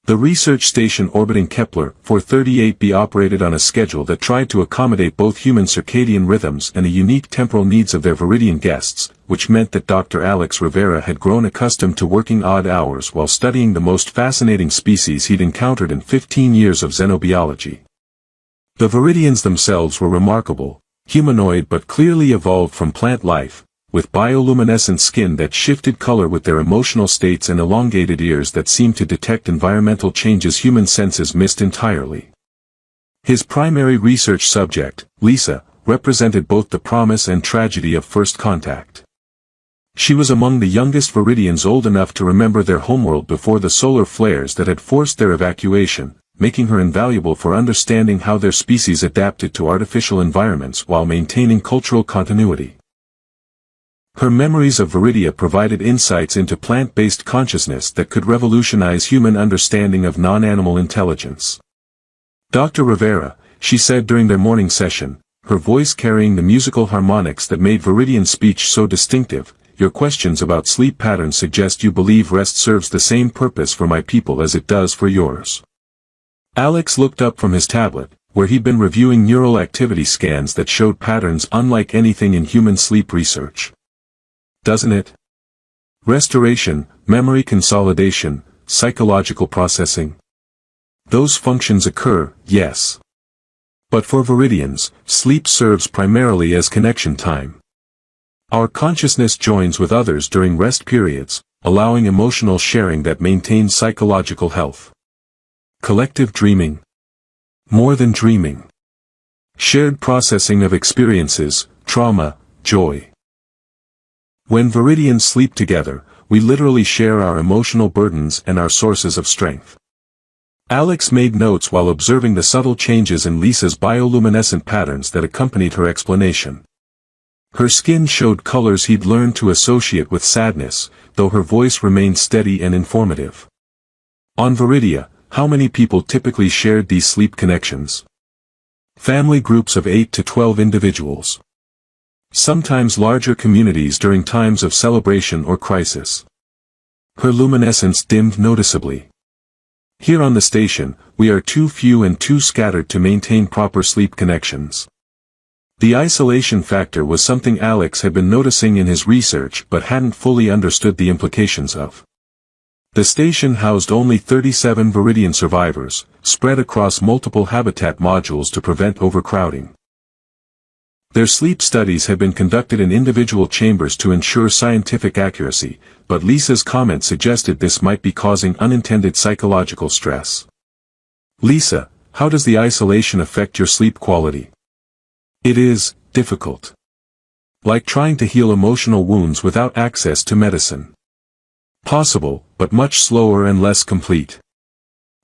The research station orbiting Kepler 438b operated on a schedule that tried to accommodate both human circadian rhythms and the unique temporal needs of their Viridian guests, which meant that Dr. Alex Rivera had grown accustomed to working odd hours while studying the most fascinating species he'd encountered in 15 years of xenobiology. The Viridians themselves were remarkable, humanoid but clearly evolved from plant life, with bioluminescent skin that shifted color with their emotional states and elongated ears that seemed to detect environmental changes human senses missed entirely. His primary research subject, Lisa, represented both the promise and tragedy of first contact. She was among the youngest Viridians old enough to remember their homeworld before the solar flares that had forced their evacuation, making her invaluable for understanding how their species adapted to artificial environments while maintaining cultural continuity. Her memories of Viridia provided insights into plant-based consciousness that could revolutionize human understanding of non-animal intelligence. Dr. Rivera, she said during their morning session, her voice carrying the musical harmonics that made Viridian speech so distinctive, your questions about sleep patterns suggest you believe rest serves the same purpose for my people as it does for yours. Alex looked up from his tablet, where he'd been reviewing neural activity scans that showed patterns unlike anything in human sleep research. Doesn't it? Restoration, memory consolidation, psychological processing. Those functions occur, yes. But for Viridians, sleep serves primarily as connection time. Our consciousness joins with others during rest periods, allowing emotional sharing that maintains psychological health. Collective dreaming. More than dreaming. Shared processing of experiences, trauma, joy. When Viridians sleep together, we literally share our emotional burdens and our sources of strength. Alex made notes while observing the subtle changes in Lisa's bioluminescent patterns that accompanied her explanation. Her skin showed colors he'd learned to associate with sadness, though her voice remained steady and informative. On Viridia, how many people typically shared these sleep connections? Family groups of 8 to 12 individuals. Sometimes larger communities during times of celebration or crisis. Her luminescence dimmed noticeably. Here on the station, we are too few and too scattered to maintain proper sleep connections. The isolation factor was something Alex had been noticing in his research but hadn't fully understood the implications of. The station housed only 37 Viridian survivors, spread across multiple habitat modules to prevent overcrowding. Their sleep studies had been conducted in individual chambers to ensure scientific accuracy, but Lisa's comment suggested this might be causing unintended psychological stress. Lisa, how does the isolation affect your sleep quality? It is difficult. Like trying to heal emotional wounds without access to medicine. Possible, but much slower and less complete.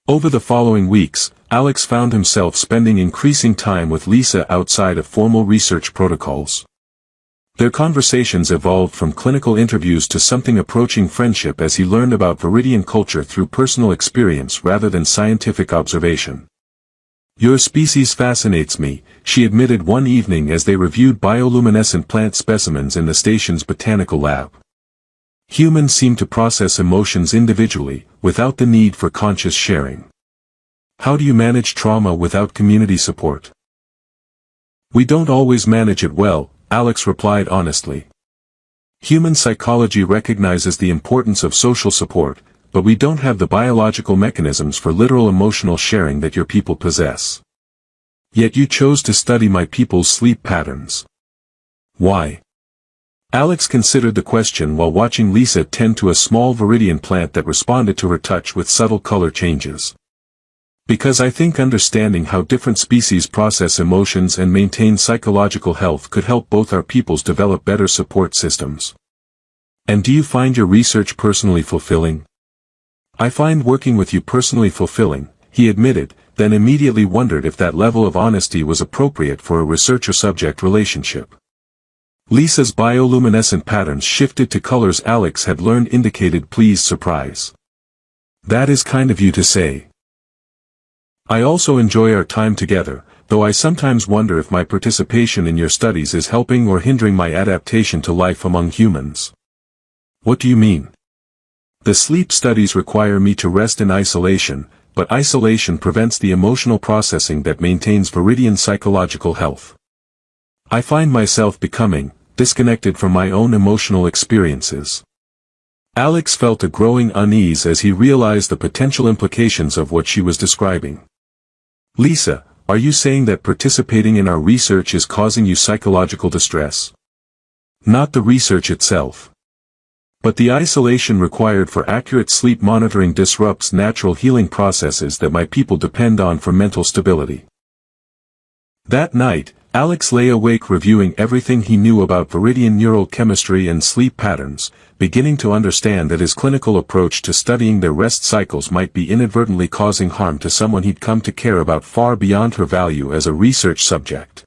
Over the following weeks, Alex found himself spending increasing time with Lisa outside of formal research protocols. Their conversations evolved from clinical interviews to something approaching friendship as he learned about Viridian culture through personal experience rather than scientific observation. Your species fascinates me, she admitted one evening as they reviewed bioluminescent plant specimens in the station's botanical lab. Humans seem to process emotions individually, without the need for conscious sharing. How do you manage trauma without community support? We don't always manage it well, Alex replied honestly. Human psychology recognizes the importance of social support, but we don't have the biological mechanisms for literal emotional sharing that your people possess. Yet you chose to study my people's sleep patterns. Why? Alex considered the question while watching Lisa tend to a small Viridian plant that responded to her touch with subtle color changes. Because I think understanding how different species process emotions and maintain psychological health could help both our peoples develop better support systems. And do you find your research personally fulfilling? I find working with you personally fulfilling, he admitted, then immediately wondered if that level of honesty was appropriate for a researcher-subject relationship. Lisa's bioluminescent patterns shifted to colors Alex had learned indicated pleased surprise. That is kind of you to say. I also enjoy our time together, though I sometimes wonder if my participation in your studies is helping or hindering my adaptation to life among humans. What do you mean? The sleep studies require me to rest in isolation, but isolation prevents the emotional processing that maintains viridian psychological health. I find myself becoming disconnected from my own emotional experiences. Alex felt a growing unease as he realized the potential implications of what she was describing. Lisa, are you saying that participating in our research is causing you psychological distress? Not the research itself. But the isolation required for accurate sleep monitoring disrupts natural healing processes that my people depend on for mental stability. That night, Alex lay awake reviewing everything he knew about viridian neural chemistry and sleep patterns, beginning to understand that his clinical approach to studying their rest cycles might be inadvertently causing harm to someone he'd come to care about far beyond her value as a research subject.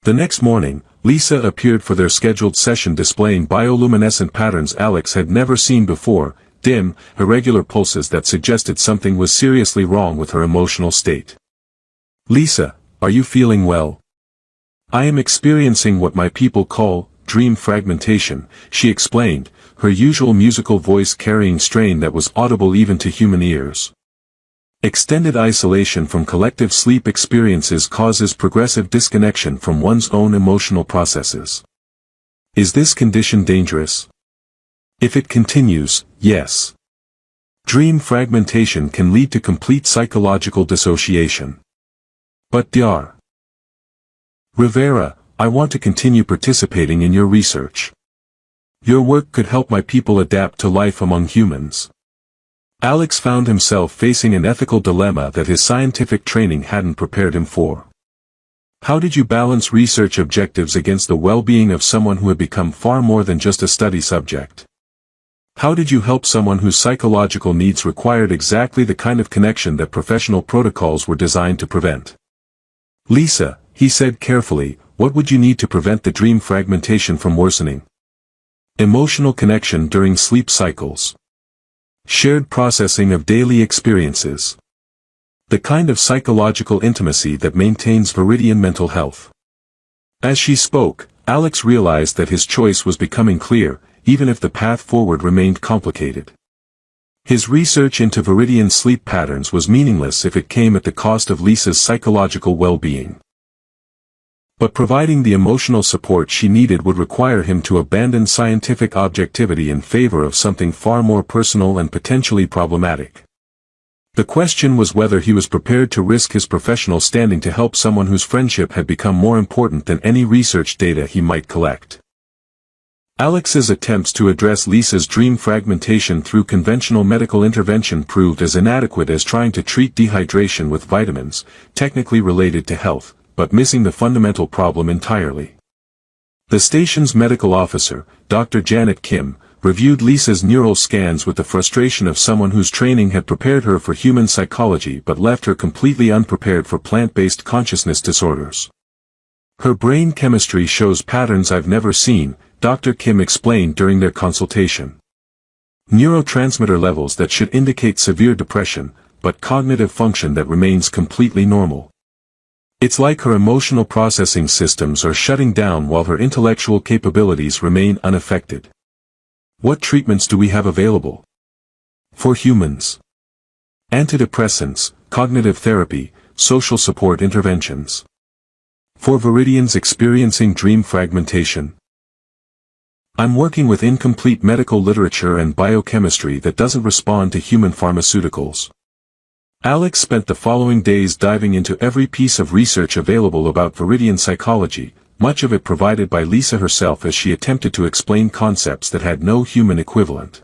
The next morning, Lisa appeared for their scheduled session displaying bioluminescent patterns Alex had never seen before, dim, irregular pulses that suggested something was seriously wrong with her emotional state. Lisa, are you feeling well? I am experiencing what my people call dream fragmentation, she explained, her usual musical voice carrying strain that was audible even to human ears. Extended isolation from collective sleep experiences causes progressive disconnection from one's own emotional processes. Is this condition dangerous? If it continues, yes. Dream fragmentation can lead to complete psychological dissociation. But Dr. Rivera, I want to continue participating in your research. Your work could help my people adapt to life among humans. Alex found himself facing an ethical dilemma that his scientific training hadn't prepared him for. How did you balance research objectives against the well-being of someone who had become far more than just a study subject? How did you help someone whose psychological needs required exactly the kind of connection that professional protocols were designed to prevent? Lisa, he said carefully, what would you need to prevent the dream fragmentation from worsening? Emotional connection during sleep cycles. Shared processing of daily experiences. The kind of psychological intimacy that maintains viridian mental health. As she spoke, Alex realized that his choice was becoming clear, even if the path forward remained complicated. His research into viridian sleep patterns was meaningless if it came at the cost of Lisa's psychological well-being. But providing the emotional support she needed would require him to abandon scientific objectivity in favor of something far more personal and potentially problematic. The question was whether he was prepared to risk his professional standing to help someone whose friendship had become more important than any research data he might collect. Alex's attempts to address Lisa's dream fragmentation through conventional medical intervention proved as inadequate as trying to treat dehydration with vitamins, technically related to health, but missing the fundamental problem entirely. The station's medical officer, Dr. Janet Kim, reviewed Lisa's neural scans with the frustration of someone whose training had prepared her for human psychology but left her completely unprepared for plant-based consciousness disorders. Her brain chemistry shows patterns I've never seen, Dr. Kim explained during their consultation. Neurotransmitter levels that should indicate severe depression, but cognitive function that remains completely normal. It's like her emotional processing systems are shutting down while her intellectual capabilities remain unaffected. What treatments do we have available? For humans. Antidepressants, cognitive therapy, social support interventions. For viridians experiencing dream fragmentation. I'm working with incomplete medical literature and biochemistry that doesn't respond to human pharmaceuticals. Alex spent the following days diving into every piece of research available about viridian psychology, much of it provided by Lisa herself as she attempted to explain concepts that had no human equivalent.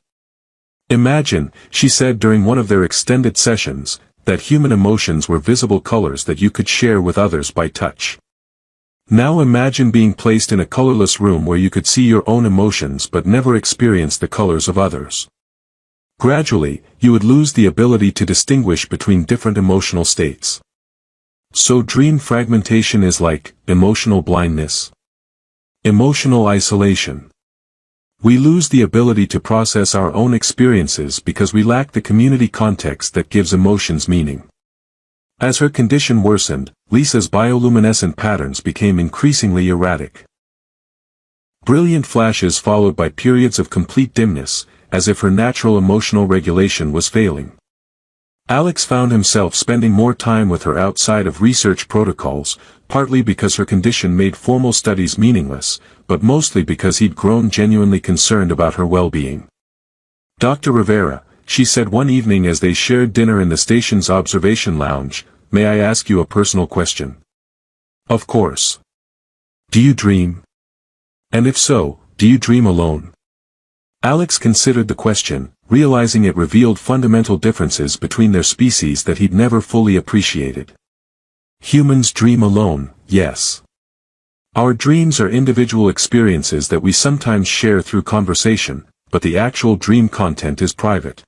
Imagine, she said during one of their extended sessions, that human emotions were visible colors that you could share with others by touch. Now imagine being placed in a colorless room where you could see your own emotions but never experience the colors of others. Gradually, you would lose the ability to distinguish between different emotional states. So dream fragmentation is like emotional blindness. Emotional isolation. We lose the ability to process our own experiences because we lack the community context that gives emotions meaning. As her condition worsened, Lisa's bioluminescent patterns became increasingly erratic. Brilliant flashes followed by periods of complete dimness, as if her natural emotional regulation was failing. Alex found himself spending more time with her outside of research protocols, partly because her condition made formal studies meaningless, but mostly because he'd grown genuinely concerned about her well-being. "Dr. Rivera," she said one evening as they shared dinner in the station's observation lounge, "may I ask you a personal question?" "Of course." "Do you dream? And if so, do you dream alone?" Alex considered the question, realizing it revealed fundamental differences between their species that he'd never fully appreciated. Humans dream alone, yes. Our dreams are individual experiences that we sometimes share through conversation, but the actual dream content is private.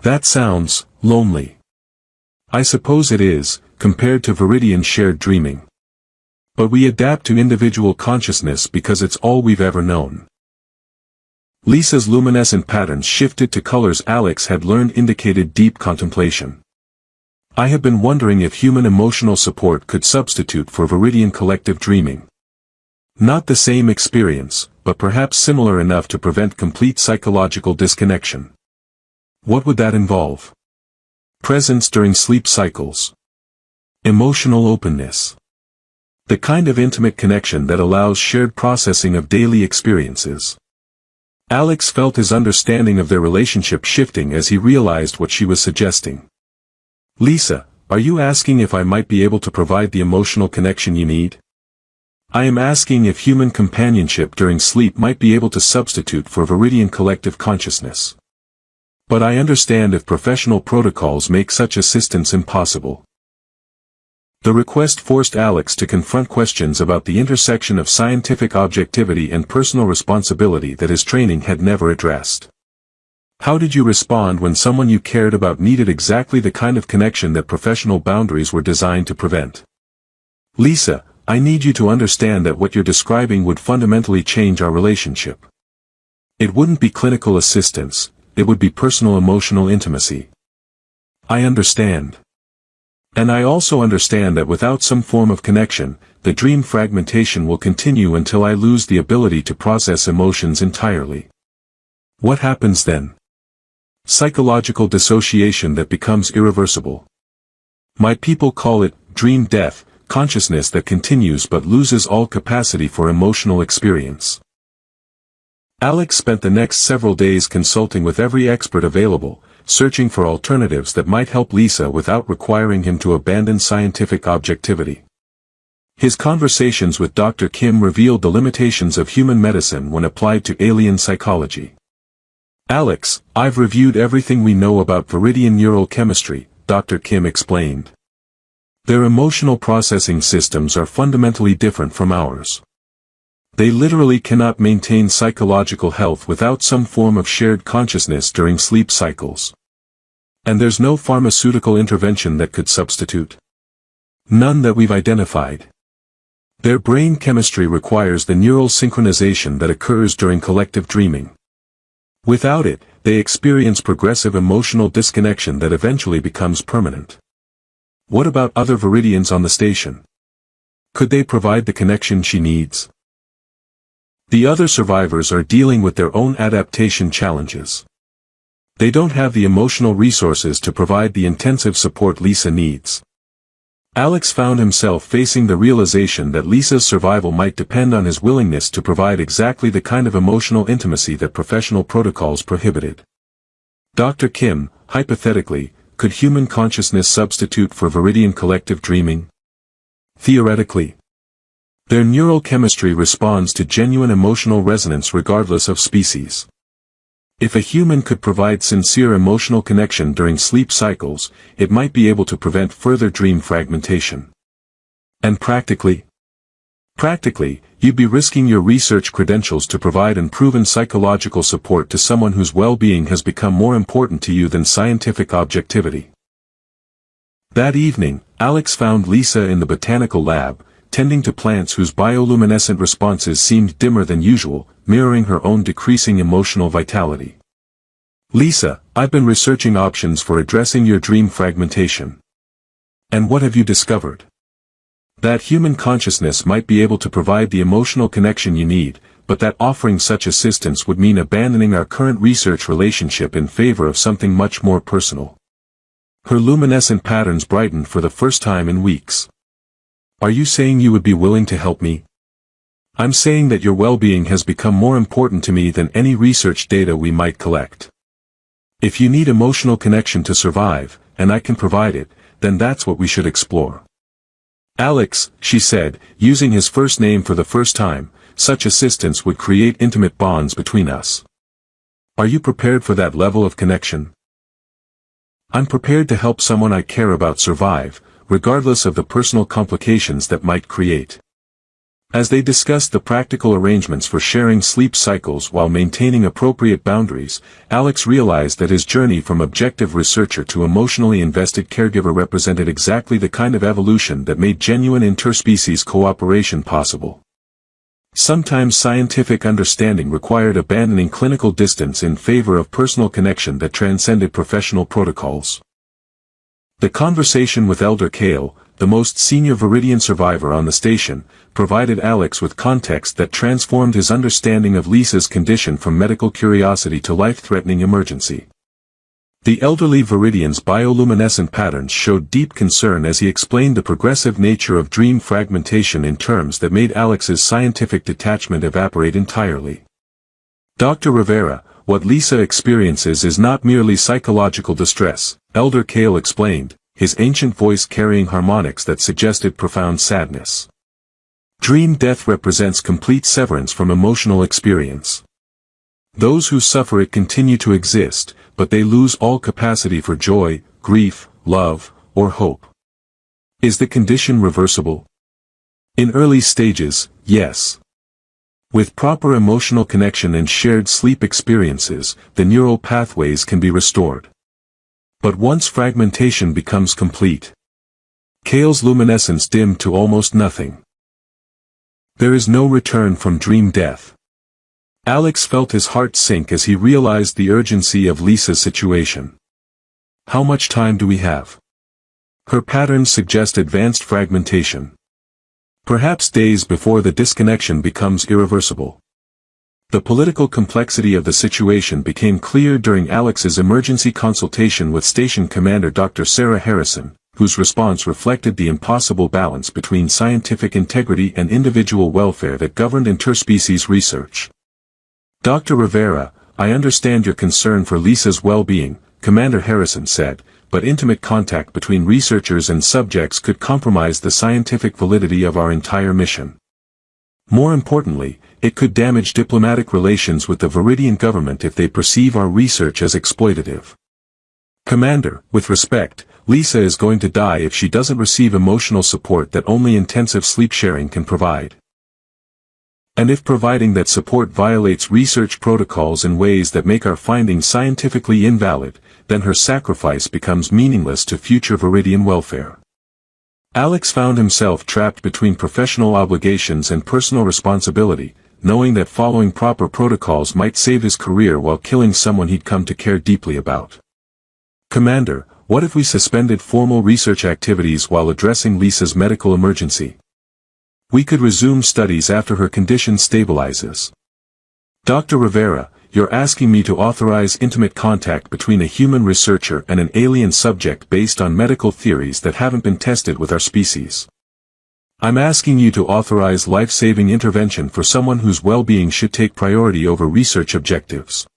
That sounds lonely. I suppose it is, compared to Viridian shared dreaming. But we adapt to individual consciousness because it's all we've ever known. Lisa's luminescent patterns shifted to colors Alex had learned indicated deep contemplation. "I have been wondering if human emotional support could substitute for Viridian collective dreaming. Not the same experience, but perhaps similar enough to prevent complete psychological disconnection. What would that involve? Presence during sleep cycles. Emotional openness. The kind of intimate connection that allows shared processing of daily experiences." Alex felt his understanding of their relationship shifting as he realized what she was suggesting. "Lisa, are you asking if I might be able to provide the emotional connection you need?" "I am asking if human companionship during sleep might be able to substitute for Viridian collective consciousness. But I understand if professional protocols make such assistance impossible." The request forced Alex to confront questions about the intersection of scientific objectivity and personal responsibility that his training had never addressed. How did you respond when someone you cared about needed exactly the kind of connection that professional boundaries were designed to prevent? "Lisa, I need you to understand that what you're describing would fundamentally change our relationship. It wouldn't be clinical assistance, it would be personal emotional intimacy." "I understand. And I also understand that without some form of connection, the dream fragmentation will continue until I lose the ability to process emotions entirely. What happens then? Psychological dissociation that becomes irreversible. My people call it dream death, consciousness that continues but loses all capacity for emotional experience." Alex spent the next several days consulting with every expert available, searching for alternatives that might help Lisa without requiring him to abandon scientific objectivity. His conversations with Dr. Kim revealed the limitations of human medicine when applied to alien psychology. "Alex, I've reviewed everything we know about Viridian neural chemistry," Dr. Kim explained. "Their emotional processing systems are fundamentally different from ours. They literally cannot maintain psychological health without some form of shared consciousness during sleep cycles. And there's no pharmaceutical intervention that could substitute. None that we've identified. Their brain chemistry requires the neural synchronization that occurs during collective dreaming. Without it, they experience progressive emotional disconnection that eventually becomes permanent." "What about other Viridians on the station? Could they provide the connection she needs?" "The other survivors are dealing with their own adaptation challenges. They don't have the emotional resources to provide the intensive support Lisa needs." Alex found himself facing the realization that Lisa's survival might depend on his willingness to provide exactly the kind of emotional intimacy that professional protocols prohibited. "Dr. Kim, hypothetically, could human consciousness substitute for Viridian collective dreaming?" "Theoretically. Their neural chemistry responds to genuine emotional resonance regardless of species. If a human could provide sincere emotional connection during sleep cycles, it might be able to prevent further dream fragmentation." "And practically?" "Practically, you'd be risking your research credentials to provide unproven psychological support to someone whose well-being has become more important to you than scientific objectivity." That evening, Alex found Lisa in the botanical lab, tending to plants whose bioluminescent responses seemed dimmer than usual, mirroring her own decreasing emotional vitality. "Lisa, I've been researching options for addressing your dream fragmentation." "And what have you discovered?" "That human consciousness might be able to provide the emotional connection you need, but that offering such assistance would mean abandoning our current research relationship in favor of something much more personal. Her luminescent patterns brightened for the first time in weeks. Are you saying you would be willing to help me? I'm saying that your well-being has become more important to me than any research data we might collect. If you need emotional connection to survive, and I can provide it, then that's what we should explore. Alex, she said, using his first name for the first time, such assistance would create intimate bonds between us. Are you prepared for that level of connection? I'm prepared to help someone I care about survive, regardless of the personal complications that might create. As they discussed the practical arrangements for sharing sleep cycles while maintaining appropriate boundaries, Alex realized that his journey from objective researcher to emotionally invested caregiver represented exactly the kind of evolution that made genuine interspecies cooperation possible. Sometimes scientific understanding required abandoning clinical distance in favor of personal connection that transcended professional protocols. The conversation with Elder Kale, the most senior Viridian survivor on the station, provided Alex with context that transformed his understanding of Lisa's condition from medical curiosity to life-threatening emergency. The elderly Viridian's bioluminescent patterns showed deep concern as he explained the progressive nature of dream fragmentation in terms that made Alex's scientific detachment evaporate entirely. Dr. Rivera, what Lisa experiences is not merely psychological distress, Elder Kale explained, his ancient voice carrying harmonics that suggested profound sadness. Dream death represents complete severance from emotional experience. Those who suffer it continue to exist, but they lose all capacity for joy, grief, love, or hope. Is the condition reversible? In early stages, yes. With proper emotional connection and shared sleep experiences, the neural pathways can be restored. But once fragmentation becomes complete, Kale's luminescence dimmed to almost nothing. There is no return from dream death. Alex felt his heart sink as he realized the urgency of Lisa's situation. How much time do we have? Her patterns suggest advanced fragmentation. Perhaps days before the disconnection becomes irreversible. The political complexity of the situation became clear during Alex's emergency consultation with Station Commander Dr. Sarah Harrison, whose response reflected the impossible balance between scientific integrity and individual welfare that governed interspecies research. Dr. Rivera, I understand your concern for Lisa's well-being, Commander Harrison said, but intimate contact between researchers and subjects could compromise the scientific validity of our entire mission. More importantly, it could damage diplomatic relations with the Viridian government if they perceive our research as exploitative. Commander, with respect, Lisa is going to die if she doesn't receive emotional support that only intensive sleep sharing can provide. And if providing that support violates research protocols in ways that make our findings scientifically invalid, then her sacrifice becomes meaningless to future Viridian welfare. Alex found himself trapped between professional obligations and personal responsibility, knowing that following proper protocols might save his career while killing someone he'd come to care deeply about. Commander, what if we suspended formal research activities while addressing Lisa's medical emergency? We could resume studies after her condition stabilizes. Dr. Rivera, you're asking me to authorize intimate contact between a human researcher and an alien subject based on medical theories that haven't been tested with our species. I'm asking you to authorize life-saving intervention for someone whose well-being should take priority over research objectives.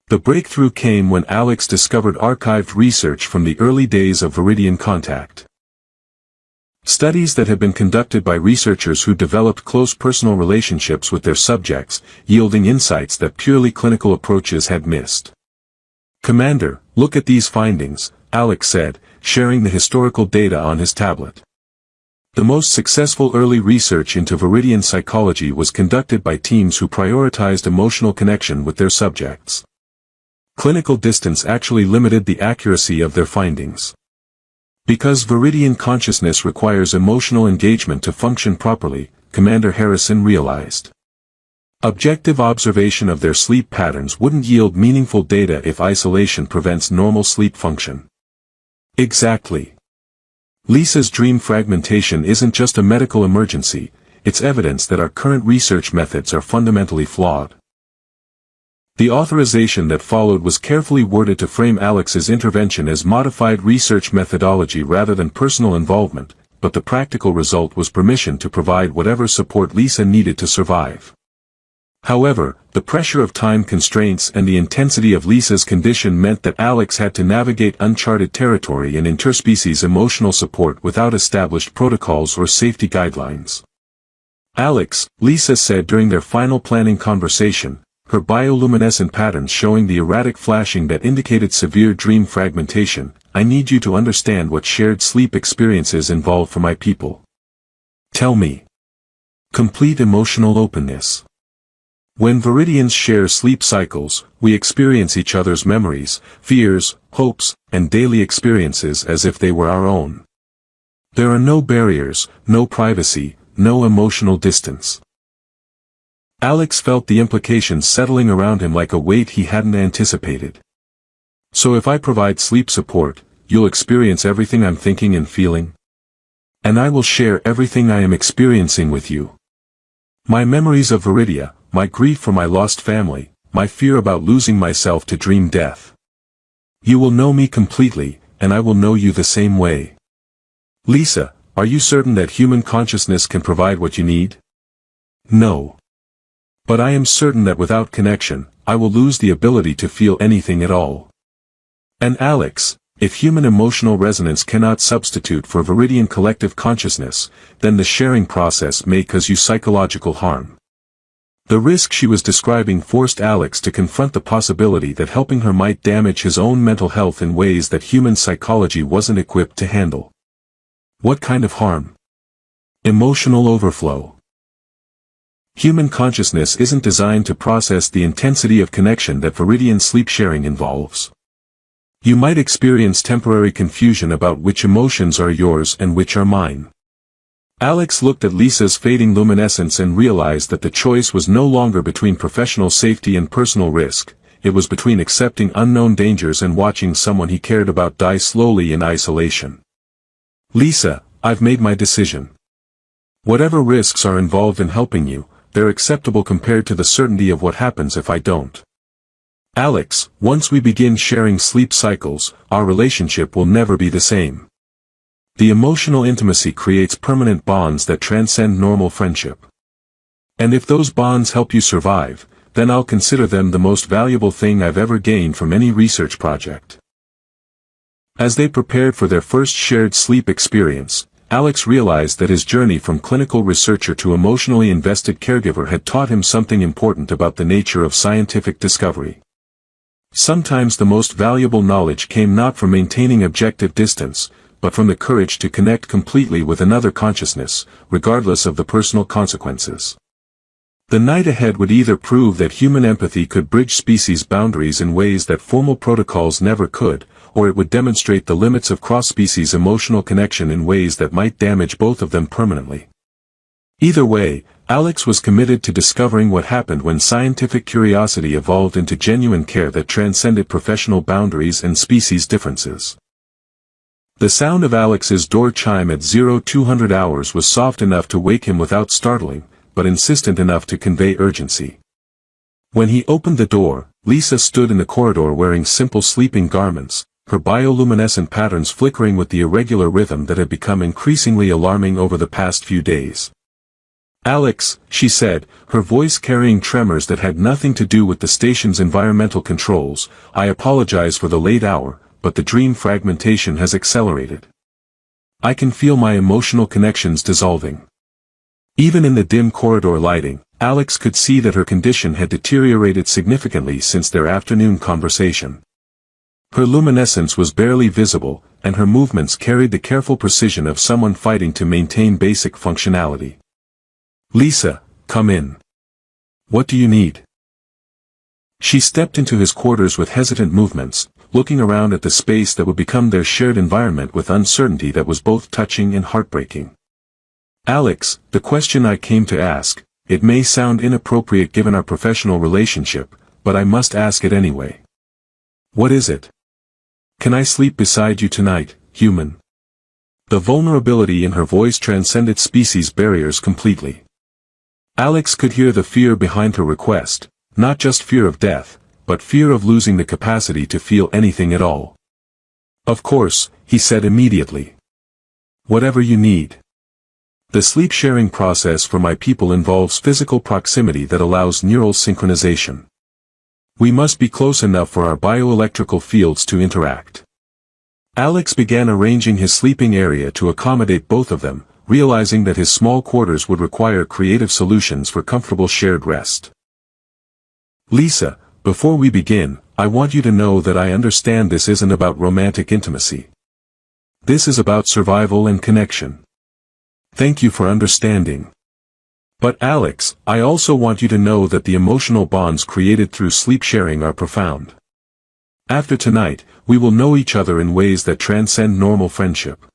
The breakthrough came when Alex discovered archived research from the early days of Viridian contact. Studies that had been conducted by researchers who developed close personal relationships with their subjects, yielding insights that purely clinical approaches had missed. Commander, look at these findings, Alex said, sharing the historical data on his tablet. The most successful early research into Viridian psychology was conducted by teams who prioritized emotional connection with their subjects. Clinical distance actually limited the accuracy of their findings. Because Viridian consciousness requires emotional engagement to function properly, Commander Harrison realized. Objective observation of their sleep patterns wouldn't yield meaningful data if isolation prevents normal sleep function. Exactly. Lisa's dream fragmentation isn't just a medical emergency, it's evidence that our current research methods are fundamentally flawed. The authorization that followed was carefully worded to frame Alex's intervention as modified research methodology rather than personal involvement, but the practical result was permission to provide whatever support Lisa needed to survive. However, the pressure of time constraints and the intensity of Lisa's condition meant that Alex had to navigate uncharted territory and interspecies emotional support without established protocols or safety guidelines. Alex, Lisa said during their final planning conversation, her bioluminescent patterns showing the erratic flashing that indicated severe dream fragmentation, I need you to understand what shared sleep experiences involve for my people. Tell me. Complete emotional openness. When Viridians share sleep cycles, we experience each other's memories, fears, hopes, and daily experiences as if they were our own. There are no barriers, no privacy, no emotional distance. Alex felt the implications settling around him like a weight he hadn't anticipated. So if I provide sleep support, you'll experience everything I'm thinking and feeling? And I will share everything I am experiencing with you. My memories of Viridia, my grief for my lost family, my fear about losing myself to dream death. You will know me completely, and I will know you the same way. Lisa, are you certain that human consciousness can provide what you need? No. But I am certain that without connection, I will lose the ability to feel anything at all. And Alex, if human emotional resonance cannot substitute for Viridian collective consciousness, then the sharing process may cause you psychological harm. The risk she was describing forced Alex to confront the possibility that helping her might damage his own mental health in ways that human psychology wasn't equipped to handle. What kind of harm? Emotional overflow. Human consciousness isn't designed to process the intensity of connection that Viridian sleep sharing involves. You might experience temporary confusion about which emotions are yours and which are mine. Alex looked at Lisa's fading luminescence and realized that the choice was no longer between professional safety and personal risk, it was between accepting unknown dangers and watching someone he cared about die slowly in isolation. Lisa, I've made my decision. Whatever risks are involved in helping you, they're acceptable compared to the certainty of what happens if I don't. Alex, once we begin sharing sleep cycles, our relationship will never be the same. The emotional intimacy creates permanent bonds that transcend normal friendship. And if those bonds help you survive, then I'll consider them the most valuable thing I've ever gained from any research project. As they prepared for their first shared sleep experience, Alex realized that his journey from clinical researcher to emotionally invested caregiver had taught him something important about the nature of scientific discovery. Sometimes the most valuable knowledge came not from maintaining objective distance, but from the courage to connect completely with another consciousness, regardless of the personal consequences. The night ahead would either prove that human empathy could bridge species boundaries in ways that formal protocols never could, or it would demonstrate the limits of cross-species emotional connection in ways that might damage both of them permanently. Either way, Alex was committed to discovering what happened when scientific curiosity evolved into genuine care that transcended professional boundaries and species differences. The sound of Alex's door chime at 0200 hours was soft enough to wake him without startling, but insistent enough to convey urgency. When he opened the door, Lisa stood in the corridor wearing simple sleeping garments, her bioluminescent patterns flickering with the irregular rhythm that had become increasingly alarming over the past few days. Alex, she said, her voice carrying tremors that had nothing to do with the station's environmental controls, I apologize for the late hour, but the dream fragmentation has accelerated. I can feel my emotional connections dissolving. Even in the dim corridor lighting, Alex could see that her condition had deteriorated significantly since their afternoon conversation. Her luminescence was barely visible, and her movements carried the careful precision of someone fighting to maintain basic functionality. Lisa, come in. What do you need? She stepped into his quarters with hesitant movements, looking around at the space that would become their shared environment with uncertainty that was both touching and heartbreaking. Alex, the question I came to ask, it may sound inappropriate given our professional relationship, but I must ask it anyway. What is it? Can I sleep beside you tonight, human? The vulnerability in her voice transcended species barriers completely. Alex could hear the fear behind her request, not just fear of death, but fear of losing the capacity to feel anything at all. "Of course," he said immediately. "Whatever you need. The sleep-sharing process for my people involves physical proximity that allows neural synchronization. We must be close enough for our bioelectrical fields to interact." Alex began arranging his sleeping area to accommodate both of them, realizing that his small quarters would require creative solutions for comfortable shared rest. "Lisa, before we begin, I want you to know that I understand this isn't about romantic intimacy. This is about survival and connection. Thank you for understanding. But Alex, I also want you to know that the emotional bonds created through sleep sharing are profound. After tonight, we will know each other in ways that transcend normal friendship."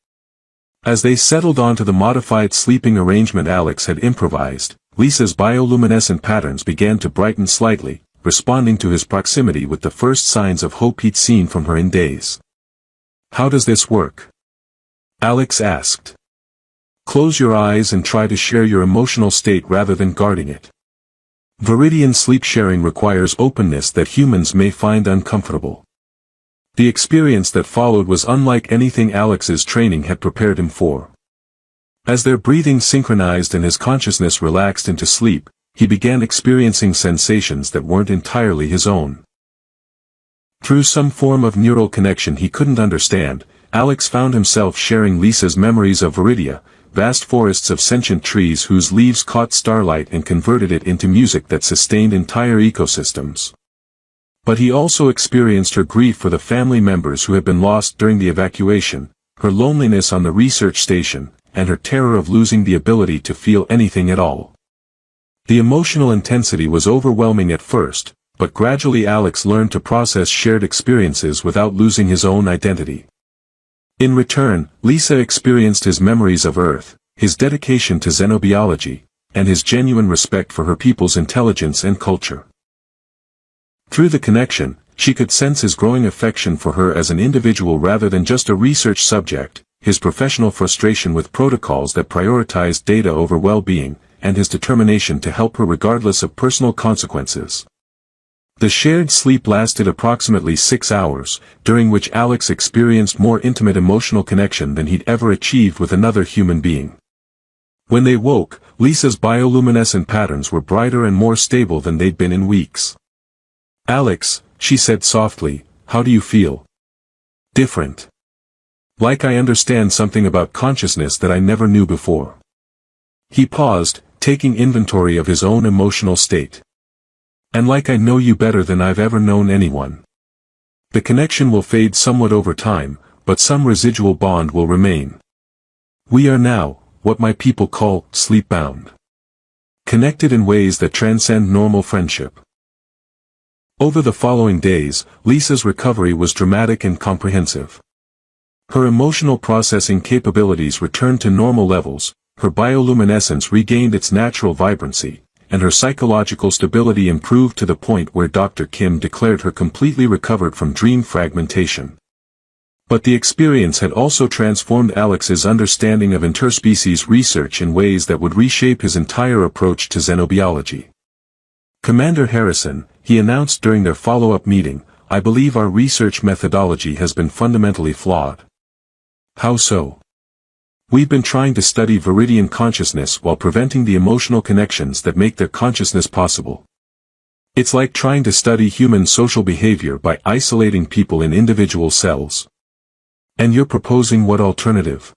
As they settled onto the modified sleeping arrangement Alex had improvised, Lisa's bioluminescent patterns began to brighten slightly, responding to his proximity with the first signs of hope he'd seen from her in days. "How does this work?" Alex asked. "Close your eyes and try to share your emotional state rather than guarding it. Viridian sleep sharing requires openness that humans may find uncomfortable." The experience that followed was unlike anything Alex's training had prepared him for. As their breathing synchronized and his consciousness relaxed into sleep, he began experiencing sensations that weren't entirely his own. Through some form of neural connection he couldn't understand, Alex found himself sharing Lisa's memories of Viridia, vast forests of sentient trees whose leaves caught starlight and converted it into music that sustained entire ecosystems. But he also experienced her grief for the family members who had been lost during the evacuation, her loneliness on the research station, and her terror of losing the ability to feel anything at all. The emotional intensity was overwhelming at first, but gradually Alex learned to process shared experiences without losing his own identity. In return, Lisa experienced his memories of Earth, his dedication to xenobiology, and his genuine respect for her people's intelligence and culture. Through the connection, she could sense his growing affection for her as an individual rather than just a research subject, his professional frustration with protocols that prioritized data over well-being, and his determination to help her regardless of personal consequences. The shared sleep lasted approximately 6 hours, during which Alex experienced more intimate emotional connection than he'd ever achieved with another human being. When they woke, Lisa's bioluminescent patterns were brighter and more stable than they'd been in weeks. "Alex," she said softly, "how do you feel?" "Different. Like I understand something about consciousness that I never knew before." He paused, taking inventory of his own emotional state. "And like I know you better than I've ever known anyone. The connection will fade somewhat over time, but some residual bond will remain. We are now, what my people call, sleep-bound. Connected in ways that transcend normal friendship." Over the following days, Lisa's recovery was dramatic and comprehensive. Her emotional processing capabilities returned to normal levels, her bioluminescence regained its natural vibrancy, and her psychological stability improved to the point where Dr. Kim declared her completely recovered from dream fragmentation. But the experience had also transformed Alex's understanding of interspecies research in ways that would reshape his entire approach to xenobiology. "Commander Harrison," he announced during their follow-up meeting, "I believe our research methodology has been fundamentally flawed." "How so?" "We've been trying to study Viridian consciousness while preventing the emotional connections that make their consciousness possible. It's like trying to study human social behavior by isolating people in individual cells." "And you're proposing what alternative?"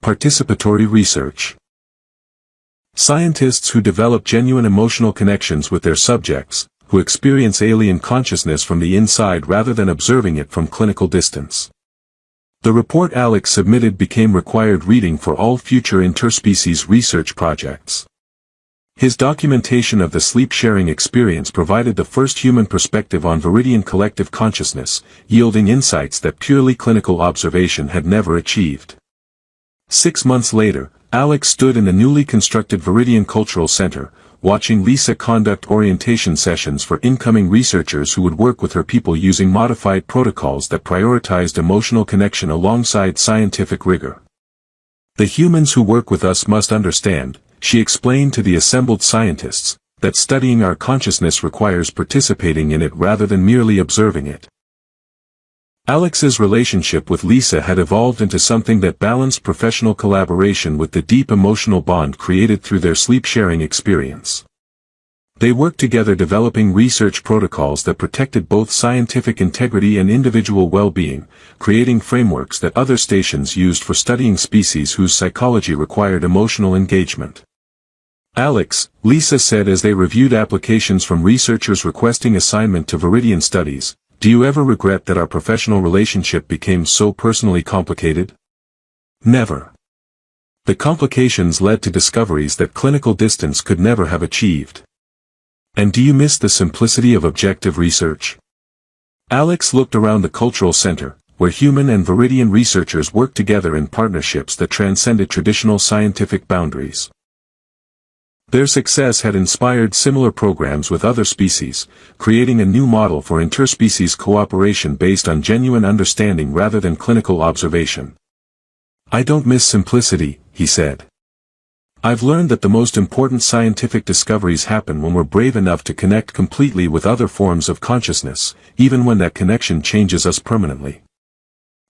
"Participatory research. Scientists who develop genuine emotional connections with their subjects, who experience alien consciousness from the inside rather than observing it from clinical distance." The report Alex submitted became required reading for all future interspecies research projects. His documentation of the sleep-sharing experience provided the first human perspective on Viridian collective consciousness, yielding insights that purely clinical observation had never achieved. 6 months later, Alex stood in the newly constructed Viridian Cultural Center, watching Lisa conduct orientation sessions for incoming researchers who would work with her people using modified protocols that prioritized emotional connection alongside scientific rigor. "The humans who work with us must understand," she explained to the assembled scientists that studying our consciousness requires participating in it rather than merely observing it. Alex's relationship with Lisa had evolved into something that balanced professional collaboration with the deep emotional bond created through their sleep-sharing experience. They worked together developing research protocols that protected both scientific integrity and individual well-being, creating frameworks that other stations used for studying species whose psychology required emotional engagement. Alex, Lisa said as they reviewed applications from researchers requesting assignment to Viridian studies, "Do you ever regret that our professional relationship became so personally complicated?" Never. The complications led to discoveries that clinical distance could never have achieved. And do you miss the simplicity of objective research? Alex looked around the cultural center, where human and Viridian researchers worked together in partnerships that transcended traditional scientific boundaries. Their success had inspired similar programs with other species, creating a new model for interspecies cooperation based on genuine understanding rather than clinical observation. "I don't miss simplicity," he said. "I've learned that the most important scientific discoveries happen when we're brave enough to connect completely with other forms of consciousness, even when that connection changes us permanently."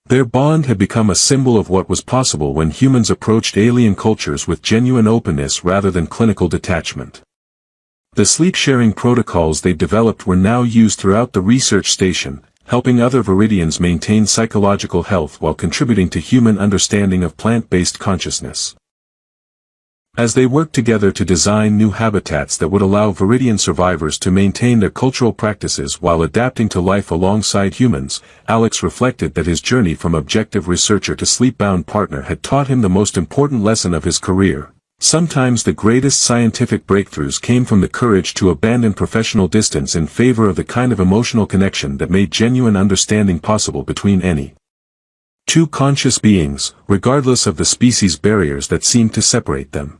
Their bond had become a symbol of what was possible when humans approached alien cultures with genuine openness rather than clinical detachment. The sleep-sharing protocols they developed were now used throughout the research station, helping other Viridians maintain psychological health while contributing to human understanding of plant-based consciousness. As they worked together to design new habitats that would allow Viridian survivors to maintain their cultural practices while adapting to life alongside humans, Alex reflected that his journey from objective researcher to sleep-bound partner had taught him the most important lesson of his career. Sometimes the greatest scientific breakthroughs came from the courage to abandon professional distance in favor of the kind of emotional connection that made genuine understanding possible between any two conscious beings, regardless of the species barriers that seemed to separate them.